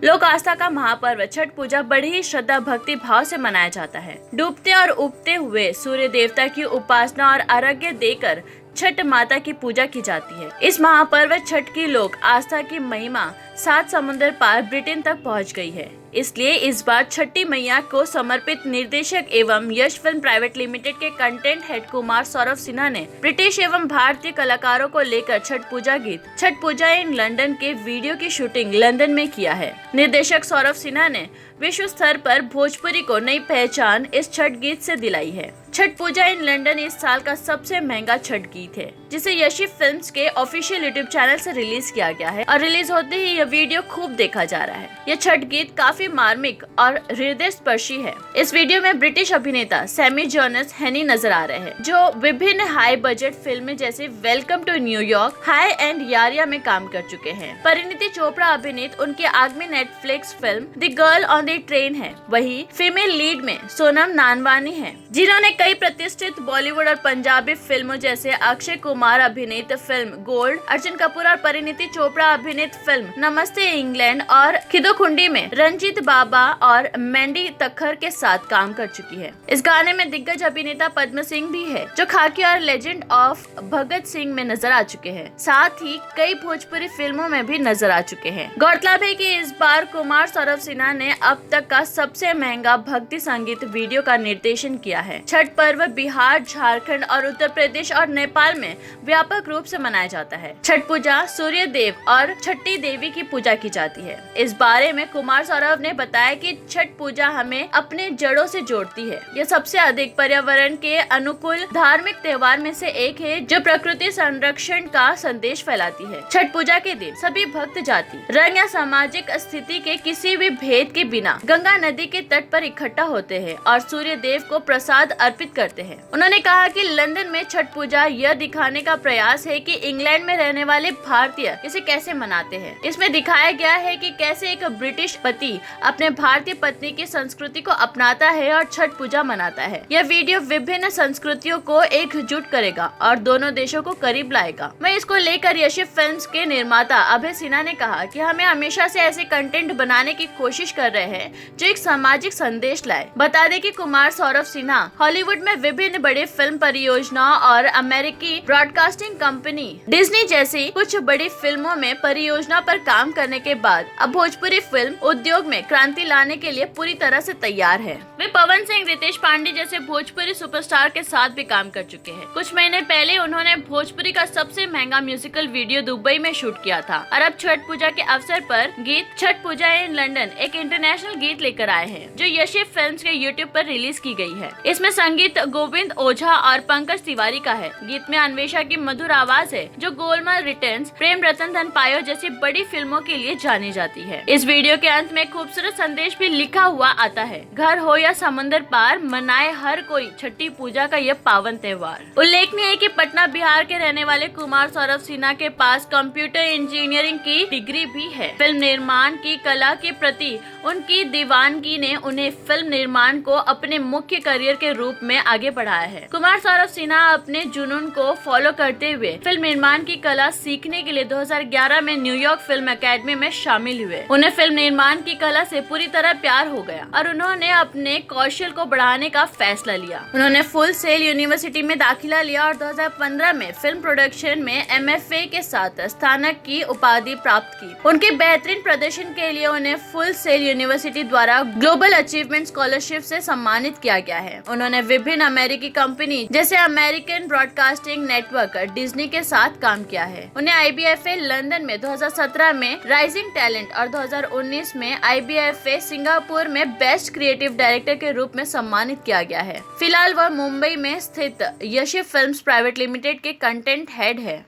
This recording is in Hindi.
लोक आस्था का महापर्व छठ पूजा बड़ी ही श्रद्धा भक्ति भाव से मनाया जाता है। डूबते और उगते हुए सूर्य देवता की उपासना और अर्घ्य देकर छठ माता की पूजा की जाती है। इस महापर्व छठ की लोक आस्था की महिमा 7 समुद्र पार ब्रिटेन तक पहुंच गई है। इसलिए इस बार छठी मैया को समर्पित निर्देशक एवं यश फिल्म प्राइवेट लिमिटेड के कंटेंट हेड कुमार सौरभ सिन्हा ने ब्रिटिश एवं भारतीय कलाकारों को लेकर छठ पूजा गीत छठ पूजा इन लंदन के वीडियो की शूटिंग लंदन में किया है। निर्देशक सौरभ सिन्हा ने विश्व स्तर पर भोजपुरी को नई पहचान इस छठ गीत से दिलाई है। छठ पूजा इन लंदन इस साल का सबसे महंगा छठ गीत है, जिसे यशी फिल्म्स के ऑफिशियल यूट्यूब चैनल से रिलीज किया गया है और रिलीज होते ही यह वीडियो खूब देखा जा रहा है। यह छठ गीत काफी मार्मिक और हृदय स्पर्शी है। इस वीडियो में ब्रिटिश अभिनेता सैमी जोनास हेनी नजर आ रहे हैं, जो विभिन्न हाई बजट फिल्में जैसे welcome to New York, high and यारिया में काम कर चुके हैं। परिणीति चोपड़ा अभिनीत उनकी आगामी Netflix film the girl on the train है। वही फीमेल लीड में सोनम नानवानी है, जिन्होंने कई प्रतिष्ठित बॉलीवुड और पंजाबी फिल्मों जैसे अक्षय कुमार अभिनीत फिल्म गोल्ड, अर्जुन कपूर और परिणीति चोपड़ा अभिनीत फिल्म नमस्ते इंग्लैंड और खिदोखुंडी में रंजीत बाबा और मैंडी तखर के साथ काम कर चुकी है। इस गाने में दिग्गज अभिनेता पद्म सिंह भी है, जो खाकी और लेजेंड ऑफ भगत सिंह में नजर आ चुके हैं। साथ ही कई भोजपुरी फिल्मों में भी नजर आ चुके हैं। गौरतलब है कि इस बार कुमार सौरभ सिन्हा ने अब तक का सबसे महंगा भक्ति संगीत वीडियो का निर्देशन किया है। छठ पर्व बिहार, झारखंड और उत्तर प्रदेश और नेपाल में व्यापक रूप से मनाया जाता है। छठ पूजा सूर्य देव और छठी देवी की पूजा की जाती है। इस बारे में कुमार सौरभ ने बताया कि छठ पूजा हमें अपने जड़ों से जोड़ती है। यह सबसे अधिक पर्यावरण के अनुकूल धार्मिक त्योहार में से एक है, जो प्रकृति संरक्षण का संदेश फैलाती है। छठ पूजा के दिन सभी भक्त जाति, रंग या सामाजिक स्थिति के किसी भी भेद के बिना गंगा नदी के तट पर इकट्ठा होते हैं और सूर्य देव को प्रसाद अर्पित करते हैं। उन्होंने कहा कि लंदन में छठ पूजा यह दिखाने का प्रयास है कि इंग्लैंड में रहने वाले भारतीय इसे कैसे मनाते हैं। इसमें दिखाया गया है कि कैसे एक ब्रिटिश पति अपने भारतीय पत्नी की संस्कृति को अपनाता है और छठ पूजा मनाता है। यह वीडियो विभिन्न संस्कृतियों को एकजुट करेगा और दोनों देशों को करीब लाएगा। मैं इसको लेकर यशी फिल्म्स के निर्माता अभय सिन्हा ने कहा कि हमें हमेशा से ऐसे कंटेंट बनाने की कोशिश कर रहे हैं जो एक सामाजिक संदेश लाए। बता दें कि कुमार सौरभ सिन्हा हॉलीवुड में विभिन्न बड़े फिल्म परियोजनाओं और अमेरिकी ब्रॉडकास्टिंग कंपनी डिज्नी जैसी कुछ बड़ी फिल्मों में परियोजना पर काम करने के बाद अब भोजपुरी फिल्म उद्योग में क्रांति लाने के लिए पूरी तरह से तैयार है। वे पवन सिंह, रितेश पांडे जैसे भोजपुरी सुपरस्टार के साथ भी काम कर चुके हैं। कुछ महीने पहले उन्होंने भोजपुरी का सबसे महंगा म्यूजिकल वीडियो दुबई में शूट किया था और अब छठ पूजा के अवसर पर गीत छठ पूजा इन लंदन एक इंटरनेशनल गीत लेकर आए हैं, जो यशी फिल्म्स के यूट्यूब पर रिलीज की गई है। इसमें संगीत गोविंद ओझा और पंकज तिवारी का है। गीत में अन्वेषा की मधुर आवाज है, जो गोलमाल रिटर्न्स, प्रेम रतन धन पायो जैसी बड़ी फिल्मों के लिए जानी जाती है। इस वीडियो के अंत में खूबसूरत संदेश भी लिखा हुआ आता है, घर हो या समुद्र पार, मनाए हर कोई छठी पूजा का यह पावन त्योहार। उल्लेखनीय है कि पटना बिहार के रहने वाले कुमार सौरभ सिन्हा के पास कंप्यूटर इंजीनियरिंग की डिग्री भी है। फिल्म निर्माण की कला के प्रति उनकी दीवानगी ने उन्हें फिल्म निर्माण को अपने मुख्य करियर के रूप में आगे बढ़ाया है। कुमार सौरभ सिन्हा अपने जुनून को फॉलो करते हुए फिल्म निर्माण की कला सीखने के लिए 2011 में न्यूयॉर्क फिल्म एकेडमी में शामिल हुए। उन्हें फिल्म निर्माण की कला से पूरी तरह प्यार हो गया और उन्होंने अपने कौशल को बढ़ाने का फैसला लिया। उन्होंने फुल सेल यूनिवर्सिटी में दाखिला लिया और 2015 में फिल्म प्रोडक्शन में MFA के साथ स्नातक की उपाधि प्राप्त की। उनके बेहतरीन प्रदर्शन के लिए उन्हें फुल सेल यूनिवर्सिटी द्वारा ग्लोबल अचीवमेंट स्कॉलरशिप से सम्मानित किया गया है। उन्होंने विभिन्न अमेरिकी कंपनी जैसे अमेरिकन ब्रॉडकास्टिंग नेटवर्क डिज्नी के साथ काम किया है। उन्हें IBFA लंदन में 2017 में राइजिंग टैलेंट और 2019 में IBFA सिंगापुर में बेस्ट क्रिएटिव डायरेक्टर के रूप में सम्मानित किया गया है। फिलहाल वह मुंबई में स्थित यशी फिल्म्स प्राइवेट लिमिटेड के कंटेंट हेड है।